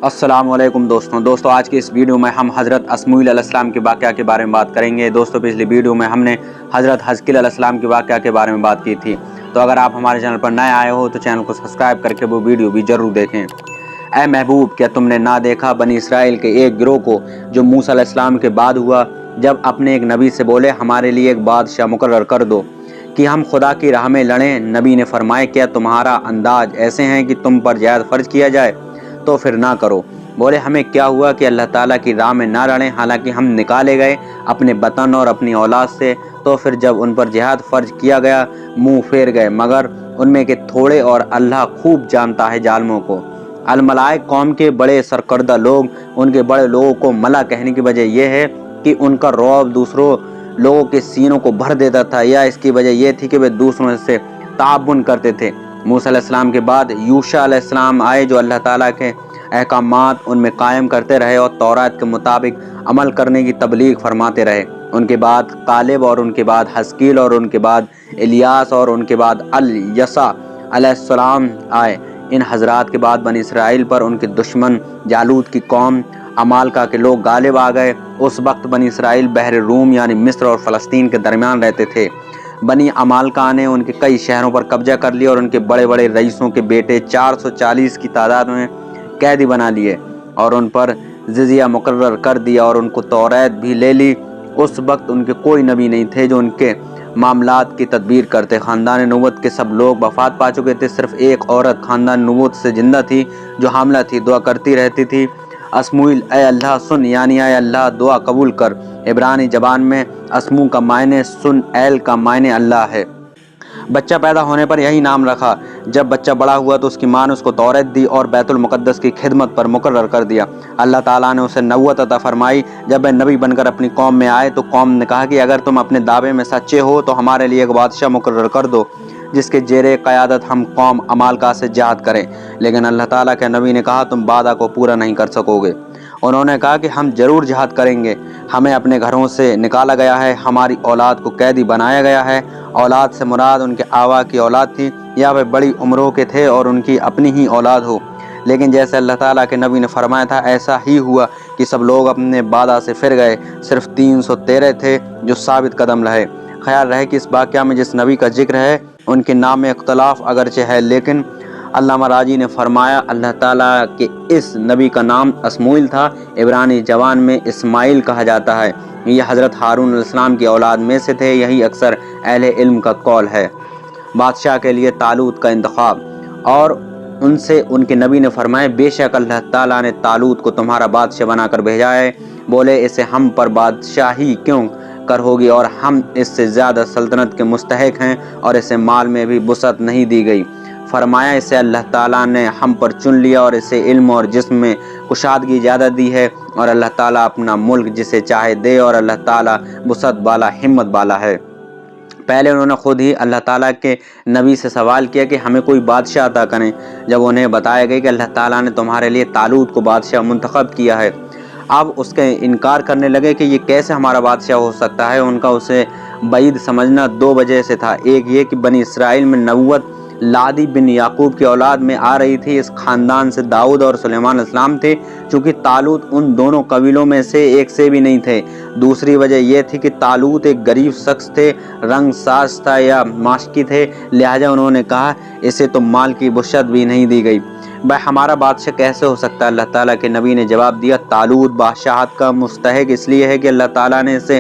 السلام علیکم دوستوں آج کی اس ویڈیو میں ہم حضرت اسماعیل علیہ السلام کے واقعہ کے بارے میں بات کریں گے۔ دوستوں پچھلی ویڈیو میں ہم نے حضرت حزقیل علیہ السلام کے واقعہ کے بارے میں بات کی تھی، تو اگر آپ ہمارے چینل پر نئے آئے ہو تو چینل کو سبسکرائب کر کے وہ ویڈیو بھی ضرور دیکھیں۔ اے محبوب، کیا تم نے نہ دیکھا بنی اسرائیل کے ایک گروہ کو جو موسیٰ علیہ السلام کے بعد ہوا، جب اپنے ایک نبی سے بولے ہمارے لیے ایک بادشاہ مقرر کر دو کہ ہم خدا کی راہ میں لڑیں؟ نبی نے فرمایا کیا تمہارا انداز ایسے ہیں کہ تم پر جہاد فرض کیا جائے؟ تو پھر نہ کرو۔ بولے ہمیں کیا ہوا کہ اللہ تعالیٰ کی راہ میں نہ لڑیں، حالانکہ ہم نکالے گئے اپنے وطن اور اپنی اولاد سے؟ تو پھر جب ان پر جہاد فرض کیا گیا منہ پھیر گئے، مگر ان میں کے تھوڑے، اور اللہ خوب جانتا ہے ظالموں کو۔ الملائک قوم کے بڑے سرکردہ لوگ، ان کے بڑے لوگوں کو ملا کہنے کی وجہ یہ ہے کہ ان کا رعب دوسروں لوگوں کے سینوں کو بھر دیتا تھا، یا اس کی وجہ یہ تھی کہ وہ دوسروں سے تعاون کرتے تھے۔ موسیٰ علیہ السلام کے بعد یوشع علیہ السلام آئے جو اللہ تعالیٰ کے احکامات ان میں قائم کرتے رہے اور تورات کے مطابق عمل کرنے کی تبلیغ فرماتے رہے۔ ان کے بعد کالب، اور ان کے بعد حزقیل، اور ان کے بعد الیاس، اور ان کے بعد الیسع علیہ السلام آئے۔ ان حضرات کے بعد بنی اسرائیل پر ان کے دشمن جالوت کی قوم عمالقہ کے لوگ غالب آ گئے۔ اس وقت بنی اسرائیل بحر روم یعنی مصر اور فلسطین کے درمیان رہتے تھے۔ بنی عمالقہ نے ان کے کئی شہروں پر قبضہ کر لیا اور ان کے بڑے بڑے رئیسوں کے بیٹے 440 کی تعداد میں قیدی بنا لیے اور ان پر جزیہ مقرر کر دیا اور ان کو تورات بھی لے لی۔ اس وقت ان کے کوئی نبی نہیں تھے جو ان کے معاملات کی تدبیر کرتے۔ خاندان نبوت کے سب لوگ وفات پا چکے تھے، صرف ایک عورت خاندان نبوت سے زندہ تھی جو حاملہ تھی، دعا کرتی رہتی تھی اسماعیل اے اللہ سن، یعنی اے اللہ دعا قبول کر۔ عبرانی زبان میں اسمو کا معنی سن، ایل کا معنی اللہ ہے۔ بچہ پیدا ہونے پر یہی نام رکھا۔ جب بچہ بڑا ہوا تو اس کی ماں نے اس کو تورات دی اور بیت المقدس کی خدمت پر مقرر کر دیا۔ اللہ تعالیٰ نے اسے نبوت عطا فرمائی۔ جب وہ نبی بن کر اپنی قوم میں آئے تو قوم نے کہا کہ اگر تم اپنے دعوے میں سچے ہو تو ہمارے لیے ایک بادشاہ مقرر کر دو جس کے زیر قیادت ہم قوم عمالقہ سے جہاد کریں۔ لیکن اللہ تعالیٰ کے نبی نے کہا تم وعدہ کو پورا نہیں کر سکو گے۔ انہوں نے کہا کہ ہم ضرور جہاد کریں گے، ہمیں اپنے گھروں سے نکالا گیا ہے، ہماری اولاد کو قیدی بنایا گیا ہے۔ اولاد سے مراد ان کے آبا کی اولاد تھی، یا وہ بڑی عمروں کے تھے اور ان کی اپنی ہی اولاد ہو۔ لیکن جیسے اللہ تعالیٰ کے نبی نے فرمایا تھا ایسا ہی ہوا کہ سب لوگ اپنے وعدہ سے پھر گئے، صرف 313 تھے جو ثابت قدم رہے۔ خیال رہے کہ اس واقعہ میں جس نبی کا ذکر ہے ان کے نام میں اختلاف اگرچہ ہے، لیکن علامہ راضی نے فرمایا اللہ تعالیٰ کے اس نبی کا نام اسماعیل تھا، عبرانی زبان میں اسماعیل کہا جاتا ہے۔ یہ حضرت ہارون علیہ السلام کی اولاد میں سے تھے، یہی اکثر اہل علم کا قول ہے۔ بادشاہ کے لیے طالوت کا انتخاب، اور ان سے ان کے نبی نے فرمایا بے شک اللہ تعالیٰ نے طالوت کو تمہارا بادشاہ بنا کر بھیجا ہے۔ بولے اسے ہم پر بادشاہی کیوں کر ہوگی، اور ہم اس سے زیادہ سلطنت کے مستحق ہیں، اور اسے مال میں بھی وسعت نہیں دی گئی۔ فرمایا اسے اللہ تعالیٰ نے ہم پر چن لیا اور اسے علم اور جسم میں کشادگی زیادہ دی ہے، اور اللہ تعالیٰ اپنا ملک جسے چاہے دے، اور اللہ تعالیٰ وسعت والا ہمت والا ہے۔ پہلے انہوں نے خود ہی اللہ تعالیٰ کے نبی سے سوال کیا کہ ہمیں کوئی بادشاہ عطا کریں۔ جب انہیں بتایا گیا کہ اللہ تعالیٰ نے تمہارے لیے طالوت کو بادشاہ منتخب کیا ہے، اب اس کا انکار کرنے لگے کہ یہ کیسے ہمارا بادشاہ ہو سکتا ہے۔ ان کا اسے بعید سمجھنا دو وجہ سے تھا، ایک یہ کہ بنی اسرائیل میں نبوت لادی بن یعقوب کی اولاد میں آ رہی تھی، اس خاندان سے داؤد اور سلیمان علیہ السلام تھے، چونکہ طالوت ان دونوں قبیلوں میں سے ایک سے بھی نہیں تھے۔ دوسری وجہ یہ تھی کہ طالوت ایک غریب شخص تھے، رنگ ساز تھا یا ماشکی تھے، لہٰذا انہوں نے کہا اسے تو مال کی وسعت بھی نہیں دی گئی، بھائی ہمارا بادشاہ کیسے ہو سکتا ہے؟ اللہ تعالیٰ کے نبی نے جواب دیا طالوت بادشاہت کا مستحق اس لیے ہے کہ اللہ تعالیٰ نے اسے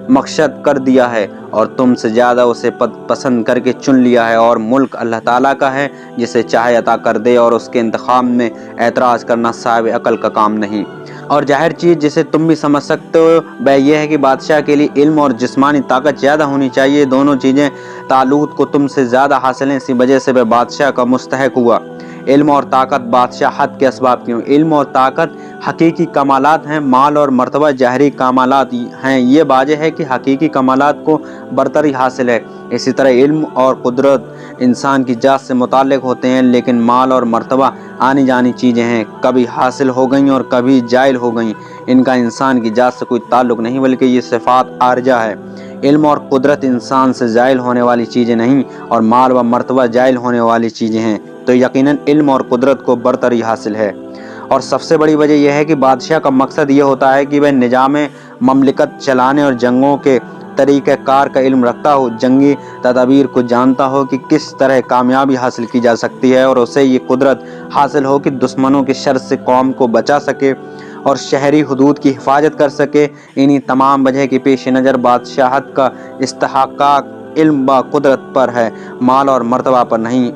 مقصد کر دیا ہے اور تم سے زیادہ اسے پسند کر کے چن لیا ہے، اور ملک اللہ تعالیٰ کا ہے جسے چاہے عطا کر دے، اور اس کے انتخاب میں اعتراض کرنا صاحب عقل کا کام نہیں۔ اور ظاہر چیز جسے تم بھی سمجھ سکتے ہو وہ یہ ہے کہ بادشاہ کے لیے علم اور جسمانی طاقت زیادہ ہونی چاہیے۔ دونوں چیزیں طالوت کو تم سے زیادہ حاصل ہیں، اسی وجہ سے وہ بادشاہ کا مستحق ہوا۔ علم اور طاقت بادشاہت کے اسباب کیوں؟ علم اور طاقت حقیقی کمالات ہیں، مال اور مرتبہ ظاہری کمالات ہیں۔ یہ واضح ہے کہ حقیقی کمالات کو برتری حاصل ہے۔ اسی طرح علم اور قدرت انسان کی ذات سے متعلق ہوتے ہیں، لیکن مال اور مرتبہ آنی جانی چیزیں ہیں، کبھی حاصل ہو گئیں اور کبھی جائل ہو گئیں۔ ان کا انسان کی ذات سے کوئی تعلق نہیں، بلکہ یہ صفات عارضہ ہے۔ علم اور قدرت انسان سے زائل ہونے والی چیزیں نہیں، اور مال و مرتبہ زائل ہونے والی چیزیں ہیں، تو یقیناً علم اور قدرت کو برتری حاصل ہے۔ اور سب سے بڑی وجہ یہ ہے کہ بادشاہ کا مقصد یہ ہوتا ہے کہ وہ نظام مملکت چلانے اور جنگوں کے طریقہ کار کا علم رکھتا ہو، جنگی تدابیر کو جانتا ہو کہ کس طرح کامیابی حاصل کی جا سکتی ہے، اور اسے یہ قدرت حاصل ہو کہ دشمنوں کے شر سے قوم کو بچا سکے اور شہری حدود کی حفاظت کر سکے۔ انہی تمام وجہ کے پیش نظر بادشاہت کا استحقاق علم و قدرت پر ہے، مال اور مرتبہ پر نہیں۔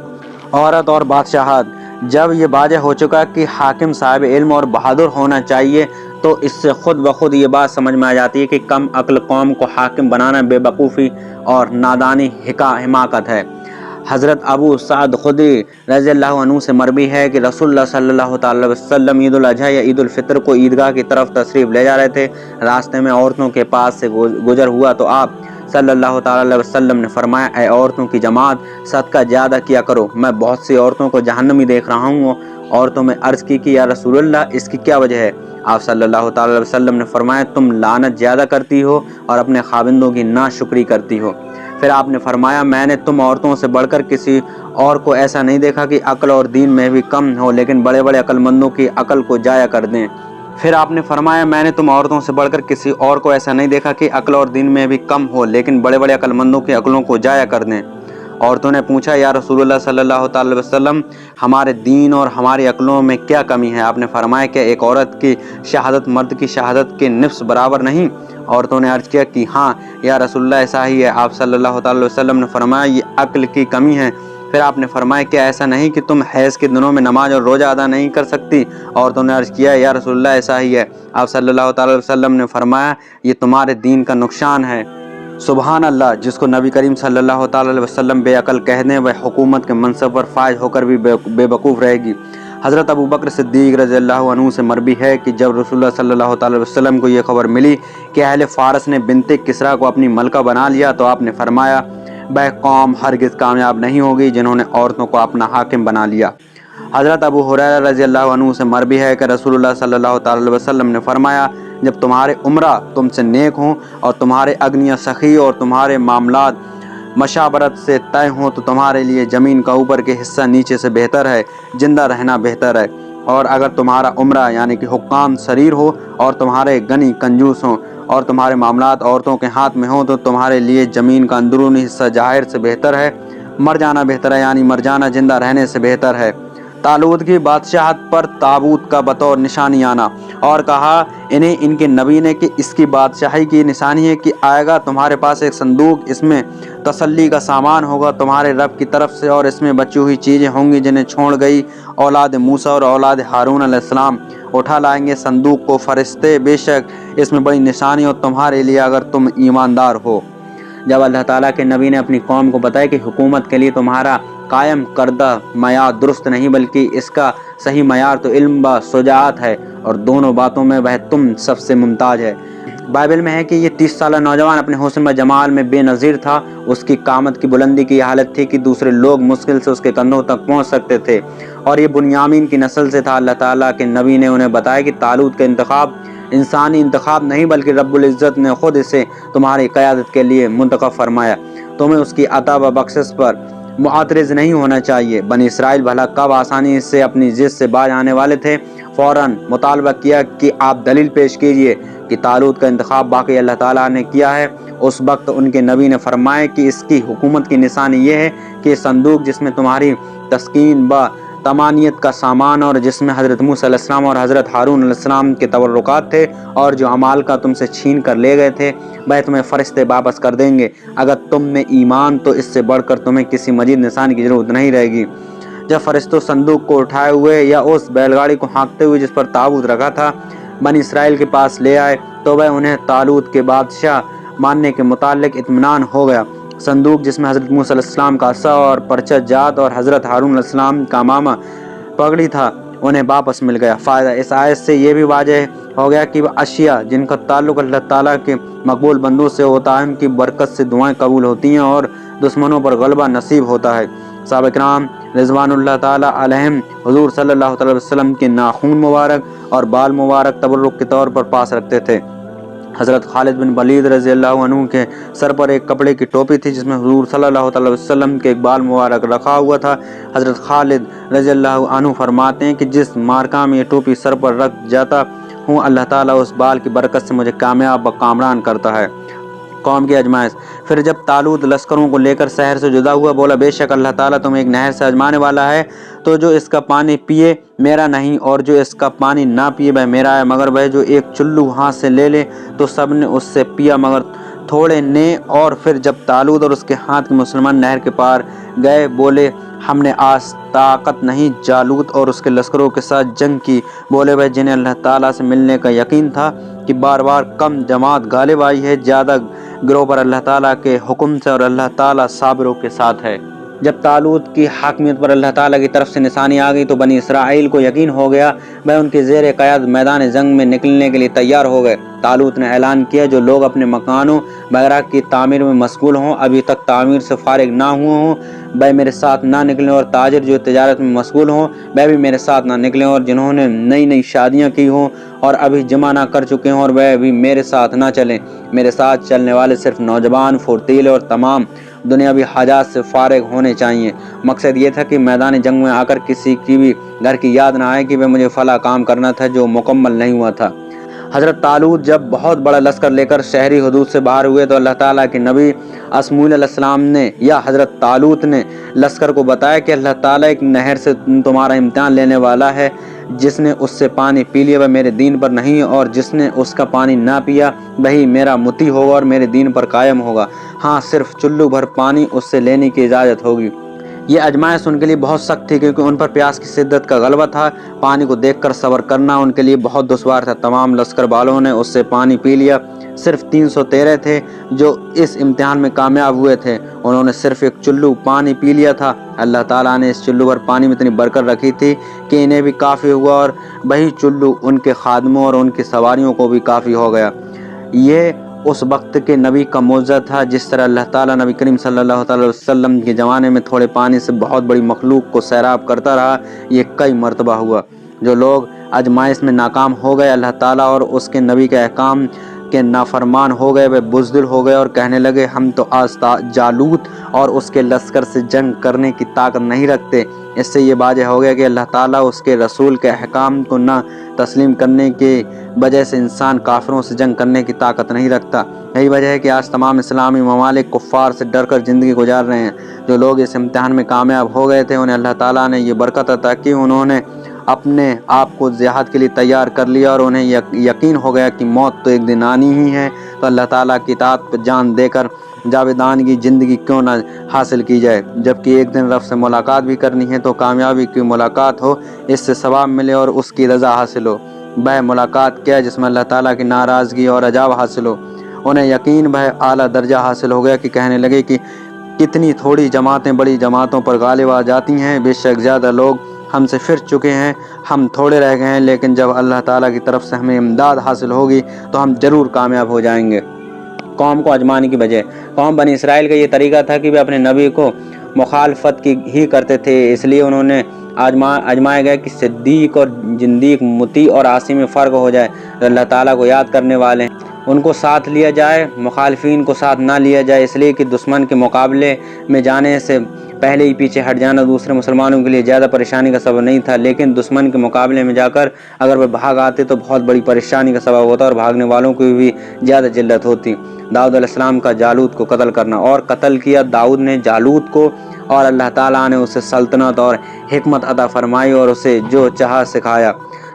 عورت اور بادشاہت: جب یہ واضح ہو چکا کہ حاکم صاحب علم اور بہادر ہونا چاہیے تو اس سے خود بخود یہ بات سمجھ میں آ جاتی ہے کہ کم عقل قوم کو حاکم بنانا بے وقوفی اور نادانی حماقت ہے۔ حضرت ابو سعد خدری رضی اللہ عنہ سے مروی ہے کہ رسول اللہ صلی اللہ تعالی وسلم عید الاضحیٰ یا عید الفطر کو عیدگاہ کی طرف تشریف لے جا رہے تھے۔ راستے میں عورتوں کے پاس سے گزر ہوا تو آپ صلی اللہ تعالی وسلم نے فرمایا، اے عورتوں کی جماعت، صدقہ زیادہ کیا کرو، میں بہت سی عورتوں کو جہنمی دیکھ رہا ہوں۔ عورتوں میں عرض کی کہ یا رسول اللہ، اس کی کیا وجہ ہے؟ آپ صلی اللہ تعالی وسلم نے فرمایا، تم لعنت زیادہ کرتی ہو اور اپنے خاوندوں کی ناشکری کرتی ہو۔ پھر آپ نے فرمایا، میں نے تم عورتوں سے بڑھ کر کسی اور کو ایسا نہیں دیکھا کہ عقل اور دین میں بھی کم ہو لیکن بڑے بڑے عقل مندوں کی عقل کو ضائع کر دیں۔ پھر آپ نے فرمایا، میں نے تم عورتوں سے بڑھ کر کسی اور کو ایسا نہیں دیکھا کہ عقل اور دین میں بھی کم ہو لیکن بڑے بڑے عقل مندوں کی عقلوں کو ضائع کر دیں۔ عورتوں نے پوچھا، یا رسول اللہ صلی اللہ تعالی وسلم، ہمارے دین اور ہماری عقلوں میں کیا کمی ہے؟ آپ نے فرمایا کہ ایک عورت کی شہادت مرد کی شہادت کے نصف برابر نہیں؟ عورتوں نے عرض کیا کہ ہاں یا رسول اللہ، ایسا ہی ہے۔ آپ صلی اللہ تعالی وسلم نے فرمایا، یہ عقل کی کمی ہے۔ پھر آپ نے فرمایا، کیا ایسا نہیں کہ تم حیض کے دنوں میں نماز اور روزہ ادا نہیں کر سکتی؟ عورتوں نے عرض کیا، یا رسول اللہ، ایسا ہی ہے۔ آپ صلی اللہ تعالی وسلم نے فرمایا، یہ تمہارے دین کا نقصان ہے۔ سبحان اللہ، جس کو نبی کریم صلی اللہ تعالی وسلم بے عقل کہہ دیں وہ حکومت کے منصب پر فائز ہو کر بھی بے وقوف رہے گی۔ حضرت ابو بکر صدیق رضی اللہ عنہ سے مروی ہے کہ جب رسول اللہ صلی اللہ تعالی وسلم کو یہ خبر ملی کہ اہل فارس نے بنت کسریٰ کو اپنی ملکہ بنا لیا تو آپ نے فرمایا، وہ قوم ہرگز کامیاب نہیں ہوگی جنہوں نے عورتوں کو اپنا حاکم بنا لیا۔ حضرت ابو ہریرہ رضی اللہ عنہ سے مروی ہے کہ رسول اللہ صلی اللہ تعالی وسلم نے فرمایا، جب تمہارے امراء تم سے نیک ہوں اور تمہارے اغنیا سخی اور تمہارے معاملات مشاورت سے طے ہوں تو تمہارے لیے زمین کا اوپر کے حصہ نیچے سے بہتر ہے، زندہ رہنا بہتر ہے۔ اور اگر تمہارا امراء یعنی کہ حکام شریر ہو اور تمہارے غنی کنجوس ہوں اور تمہارے معاملات عورتوں کے ہاتھ میں ہوں تو تمہارے لیے زمین کا اندرونی حصہ ظاہر سے بہتر ہے، مر جانا بہتر ہے، یعنی مر جانا زندہ رہنے سے بہتر ہے۔ طالوت کی بادشاہت پر تابوت کا بطور نشانی آنا، اور کہا انہیں ان کے نبی نے کہ اس کی بادشاہی کی نشانی ہے کہ آئے گا تمہارے پاس ایک صندوق، اس میں تسلی کا سامان ہوگا تمہارے رب کی طرف سے، اور اس میں بچی ہوئی چیزیں ہوں گی جنہیں چھوڑ گئی اولاد موسیٰ اور اولاد ہارون علیہ السلام۔ اٹھا لائیں گے صندوق کو فرشتے، بے شک اس میں بڑی نشانی ہو تمہارے لیے اگر تم ایماندار ہو۔ جب اللہ تعالیٰ کے نبی نے اپنی قوم کو بتایا کہ حکومت کے لیے تمہارا قائم کردہ معیار درست نہیں بلکہ اس کا صحیح معیار تو علم و شجاعت ہے، اور دونوں باتوں میں وہ تم سب سے ممتاز ہے۔ بائبل میں ہے کہ یہ 30 سالہ نوجوان اپنے حسن و جمال میں بے نظیر تھا، اس کی قامت کی بلندی کی حالت تھی کہ دوسرے لوگ مشکل سے اس کے کندھوں تک پہنچ سکتے تھے، اور یہ بنیامین کی نسل سے تھا۔ اللہ تعالیٰ کے نبی نے انہیں بتایا کہ طالوت کا انتخاب انسانی انتخاب نہیں بلکہ رب العزت نے خود اسے تمہاری قیادت کے لیے منتخب فرمایا۔ تمہیں اس کی عطا و بخشش پر معترض نہیں ہونا چاہیے۔ بنی اسرائیل بھلا کب آسانی سے اپنی ضد سے باز آنے والے تھے؟ فوراً مطالبہ کیا کہ آپ دلیل پیش کیجئے کہ طالوت کا انتخاب باقی اللہ تعالیٰ نے کیا ہے۔ اس وقت ان کے نبی نے فرمایا کہ اس کی حکومت کی نشانی یہ ہے کہ صندوق جس میں تمہاری تسکین و طمانینت کا سامان اور جس میں حضرت موسیٰ علیہ السلام اور حضرت ہارون علیہ السلام کے تبرکات تھے اور جو اعمال کا تم سے چھین کر لے گئے تھے وہ تمہیں فرشتے واپس کر دیں گے۔ اگر تم میں ایمان تو اس سے بڑھ کر تمہیں کسی مزید نشانی کی ضرورت نہیں رہے گی۔ جب فرشتوں صندوق کو اٹھائے ہوئے یا اس بیل گاڑی کو ہانکتے ہوئے جس پر تابوت رکھا تھا بنی اسرائیل کے پاس لے آئے تو وہ انہیں طالوت کے بادشاہ ماننے کے متعلق اطمینان ہو گیا۔ صندوق جس میں حضرت موسیٰ علیہ السلام کا عصا اور پرچہ جات اور حضرت ہارون علیہ السلام کا امامہ پگڑی تھا انہیں واپس مل گیا۔ فائدہ اس آیت سے یہ بھی واضح ہو گیا کہ وہ اشیاء جن کا تعلق اللہ تعالیٰ کے مقبول بندوں سے ہوتا ہے ان کی برکت سے دعائیں قبول ہوتی ہیں اور دشمنوں پر غلبہ نصیب ہوتا ہے۔ صحابہ کرام رضوان اللہ تعالیٰ علیہم حضور صلی اللہ تعالی وسلم کے ناخون مبارک اور بال مبارک تبرک کے طور پر پاس رکھتے تھے۔ حضرت خالد بن ولید رضی اللہ عنہ کے سر پر ایک کپڑے کی ٹوپی تھی جس میں حضور صلی اللہ علیہ وسلم کے ایک بال مبارک رکھا ہوا تھا۔ حضرت خالد رضی اللہ عنہ فرماتے ہیں کہ جس مارکہ میں یہ ٹوپی سر پر رکھ جاتا ہوں اللہ تعالیٰ اس بال کی برکت سے مجھے کامیاب و کامران کرتا ہے۔ قوم کی آزمائش۔ پھر جب طالوت لشکروں کو لے کر شہر سے جدا ہوا بولا بے شک اللہ تعالیٰ تمہیں ایک نہر سے آزمانے والا ہے، تو جو اس کا پانی پیے میرا نہیں اور جو اس کا پانی نہ پیے وہ میرا ہے، مگر وہ جو ایک چلو ہاتھ سے لے لے تو سب نے اس سے پیا مگر تھوڑے نے۔ اور پھر جب طالوت اور اس کے ہاتھ کے مسلمان نہر کے پار گئے بولے ہم نے آج طاقت نہیں جالوت اور اس کے لشکروں کے ساتھ جنگ کی، بولے وہ جنہیں اللہ تعالیٰ سے ملنے کا یقین تھا کہ بار بار کم جماعت غالب آئی ہے، زیادہ گروہ پر اللہ تعالیٰ کے حکم سے، اور اللہ تعالیٰ صابروں کے ساتھ ہے۔ جب طالوت کی حاکمیت پر اللہ تعالیٰ کی طرف سے نشانی آ گئی تو بنی اسرائیل کو یقین ہو گیا، وہ ان کے زیر قیادت میدان جنگ میں نکلنے کے لیے تیار ہو گئے۔ طالوت نے اعلان کیا جو لوگ اپنے مکانوں وغیرہ کی تعمیر میں مشغول ہوں، ابھی تک تعمیر سے فارغ نہ ہوئے ہوں، وہ میرے ساتھ نہ نکلیں، اور تاجر جو تجارت میں مشغول ہوں وہ بھی میرے ساتھ نہ نکلیں، اور جنہوں نے نئی نئی شادیاں کی ہوں اور ابھی جمع نہ کر چکے ہوں اور وہ بھی میرے ساتھ نہ چلیں۔ میرے ساتھ چلنے والے صرف نوجوان، پھرتیلے اور تمام دنیاوی حاجات سے فارغ ہونے چاہیے۔ مقصد یہ تھا کہ میدان جنگ میں آ کر کسی کی بھی گھر کی یاد نہ آئے کہ وہ مجھے فلاں کام کرنا تھا جو مکمل نہیں ہوا تھا۔ حضرت طالوت جب بہت بڑا لشکر لے کر شہری حدود سے باہر ہوئے تو اللہ تعالیٰ کے نبی اسماعیل علیہ السلام نے یا حضرت طالوت نے لشکر کو بتایا کہ اللہ تعالیٰ ایک نہر سے تمہارا امتحان لینے والا ہے، جس نے اس سے پانی پی لیا وہ میرے دین پر نہیں، اور جس نے اس کا پانی نہ پیا وہی میرا مطیع ہوگا اور میرے دین پر قائم ہوگا۔ ہاں صرف چلو بھر پانی اس سے لینے کی اجازت ہوگی۔ یہ آزمائش ان کے لیے بہت سخت تھی کیونکہ ان پر پیاس کی شدت کا غلبہ تھا۔ پانی کو دیکھ کر صبر کرنا ان کے لیے بہت دشوار تھا۔ تمام لشکر والوں نے اس سے پانی پی لیا، صرف 313 تھے جو اس امتحان میں کامیاب ہوئے تھے، انہوں نے صرف ایک چلو پانی پی لیا تھا۔ اللہ تعالیٰ نے اس چلو پر پانی میں اتنی برکت رکھی تھی کہ انہیں بھی کافی ہوا، اور وہی چلو ان کے خادموں اور ان کی سواریوں کو بھی کافی ہو گیا۔ یہ اس وقت کے نبی کا معجزہ تھا۔ جس طرح اللہ تعالیٰ نبی کریم صلی اللہ علیہ وسلم کے زمانے میں تھوڑے پانی سے بہت بڑی مخلوق کو سیراب کرتا رہا، یہ کئی مرتبہ ہوا۔ جو لوگ آزمائش میں ناکام ہو گئے، اللہ تعالیٰ اور اس کے نبی کے احکام کے نافرمان ہو گئے، وہ بزدل ہو گئے اور کہنے لگے ہم تو آج جالوت اور اس کے لشکر سے جنگ کرنے کی طاقت نہیں رکھتے۔ اس سے یہ واضح ہو گیا کہ اللہ تعالیٰ اس کے رسول کے احکام کو نہ تسلیم کرنے کی وجہ سے انسان کافروں سے جنگ کرنے کی طاقت نہیں رکھتا۔ یہی وجہ ہے کہ آج تمام اسلامی ممالک کفار سے ڈر کر زندگی گزار رہے ہیں۔ جو لوگ اس امتحان میں کامیاب ہو گئے تھے انہیں اللہ تعالیٰ نے یہ برکت عطا کی، انہوں نے اپنے آپ کو جہاد کے لیے تیار کر لیا اور انہیں یقین ہو گیا کہ موت تو ایک دن آنی ہی ہے، تو اللہ تعالیٰ کی اطاعت پر جان دے کر جاویدانگی زندگی کیوں نہ حاصل کی جائے، جبکہ ایک دن رب سے ملاقات بھی کرنی ہے، تو کامیابی کی ملاقات ہو، اس سے ثواب ملے اور اس کی رضا حاصل ہو۔ وہ ملاقات کیا جس میں اللہ تعالیٰ کی ناراضگی اور عذاب حاصل ہو۔ انہیں یقین وہ اعلیٰ درجہ حاصل ہو گیا کہ کہنے لگے کہ کتنی تھوڑی جماعتیں بڑی جماعتوں پر غالب آ جاتی ہیں، بے شک زیادہ لوگ ہم سے پھر چکے ہیں، ہم تھوڑے رہ گئے ہیں، لیکن جب اللہ تعالیٰ کی طرف سے ہمیں امداد حاصل ہوگی تو ہم ضرور کامیاب ہو جائیں گے۔ قوم کو آزمانے کی وجہ۔ قوم بنی اسرائیل کا یہ طریقہ تھا کہ وہ اپنے نبی کو مخالفت کی ہی کرتے تھے، اس لیے انہوں نے آزمائے گئے کہ صدیق اور زندیق، مطیع اور عاصی میں فرق ہو جائے۔ جو اللہ تعالیٰ کو یاد کرنے والے ہیں ان کو ساتھ لیا جائے، مخالفین کو ساتھ نہ لیا جائے، اس لیے کہ دشمن کے مقابلے میں جانے سے پہلے ہی پیچھے ہٹ جانا دوسرے مسلمانوں کے لیے زیادہ پریشانی کا سبب نہیں تھا، لیکن دشمن کے مقابلے میں جا کر اگر وہ بھاگ آتے تو بہت بڑی پریشانی کا سبب ہوتا اور بھاگنے والوں کی بھی زیادہ ذلت ہوتی۔ داؤد علیہ السلام کا جالوت کو قتل کرنا، اور قتل کیا داؤد نے جالوت کو، اور اللہ تعالیٰ نے اسے سلطنت اور حکمت عطا فرمائی اور اسے جو چاہا سکھایا۔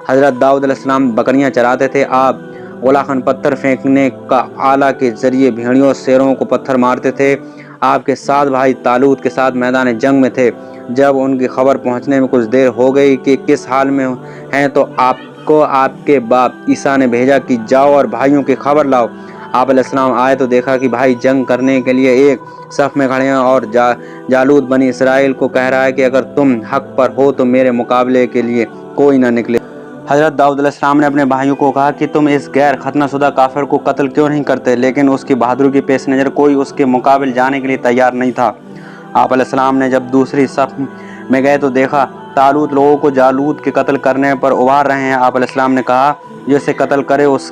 حضرت داؤد علیہ السلام بکریاں چراتے تھے، آپ غلاخن پتھر پھینکنے کا آلہ کے ذریعے بھیڑیوں اور شیروں کو پتھر مارتے تھے۔ آپ کے 7 بھائی طالوت کے ساتھ میدان جنگ میں تھے۔ جب ان کی خبر پہنچنے میں کچھ دیر ہو گئی کہ کس حال میں ہیں تو آپ کو آپ کے باپ عیسیٰ نے بھیجا کہ جاؤ اور بھائیوں کی خبر لاؤ۔ آپ علیہ السلام آئے تو دیکھا کہ بھائی جنگ کرنے کے لیے ایک صف میں کھڑے ہیں، اور جالوت بنی اسرائیل کو کہہ رہا ہے کہ اگر تم حق پر ہو تو میرے مقابلے کے لیے کوئی نہ نکلے۔ حضرت داؤد علیہ السلام نے اپنے بھائیوں کو کہا کہ تم اس غیر ختنہ شدہ کافر کو قتل کیوں نہیں کرتے، لیکن اس کی بہادری کے پیش نظر کوئی اس کے مقابل جانے کے لیے تیار نہیں تھا۔ آپ علیہ السلام نے جب دوسری صف میں گئے تو دیکھا طالوت لوگوں کو جالوت کے قتل کرنے پر ابھار رہے ہیں۔ آپ علیہ السلام نے کہا جو اسے قتل کرے اس